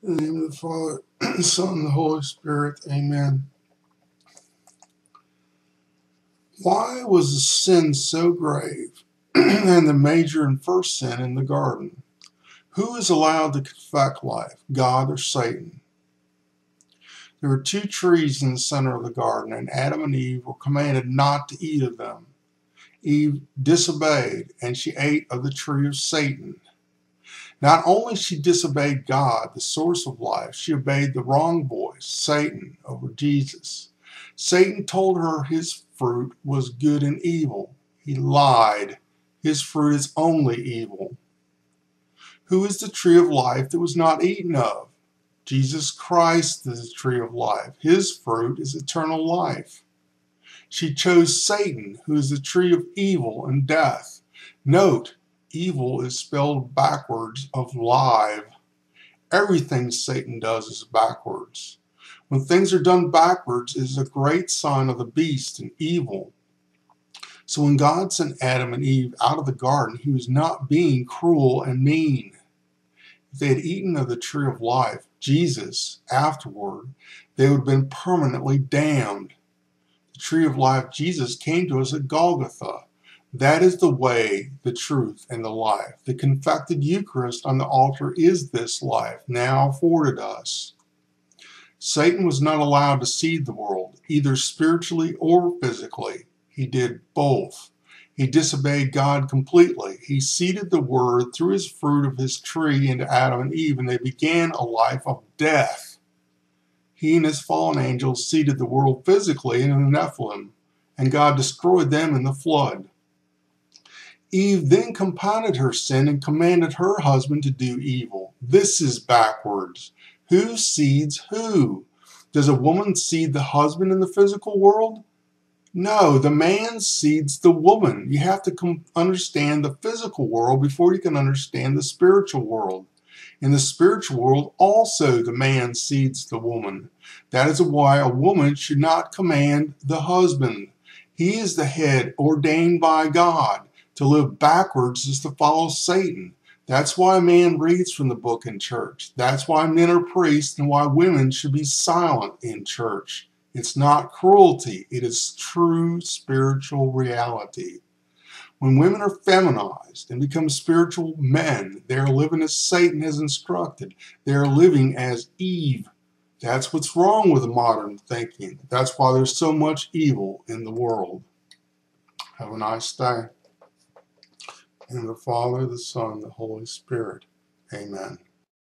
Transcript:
In the name of the Father, the Son, and the Holy Spirit. Amen. Why was the sin so grave and the major and first sin in the garden? Who is allowed to affect life, God or Satan? There were two trees in the center of the garden, and Adam and Eve were commanded not to eat of them. Eve disobeyed, and she ate of the tree of Satan. Not only she disobeyed God, the source of life, she obeyed the wrong voice, Satan, over Jesus. Satan told her his fruit was good and evil. He lied. His fruit is only evil. Who is the tree of life that was not eaten of? Jesus Christ is the tree of life. His fruit is eternal life. She chose Satan, who is the tree of evil and death. Note, evil is spelled backwards of live. Everything Satan does is backwards. When things are done backwards, it is a great sign of the beast and evil. So when God sent Adam and Eve out of the garden, he was not being cruel and mean. If they had eaten of the tree of life, Jesus, afterward, they would have been permanently damned. The tree of life, Jesus came to us at Golgotha. That is the way, the truth, and the life. The confected Eucharist on the altar is this life, now afforded us. Satan was not allowed to seed the world, either spiritually or physically. He did both. He disobeyed God completely. He seeded the word through his fruit of his tree into Adam and Eve, and they began a life of death. He and his fallen angels seeded the world physically in the Nephilim, and God destroyed them in the flood. Eve then compounded her sin and commanded her husband to do evil. This is backwards. Who seeds who? Does a woman seed the husband in the physical world? No, the man seeds the woman. You have to understand the physical world before you can understand the spiritual world. In the spiritual world, also the man seeds the woman. That is why a woman should not command the husband. He is the head ordained by God. To live backwards is to follow Satan. That's why a man reads from the book in church. That's why men are priests and why women should be silent in church. It's not cruelty. It is true spiritual reality. When women are feminized and become spiritual men, they are living as Satan has instructed. They are living as Eve. That's what's wrong with modern thinking. That's why there's so much evil in the world. Have a nice day. In the Father, the Son, the Holy Spirit. Amen.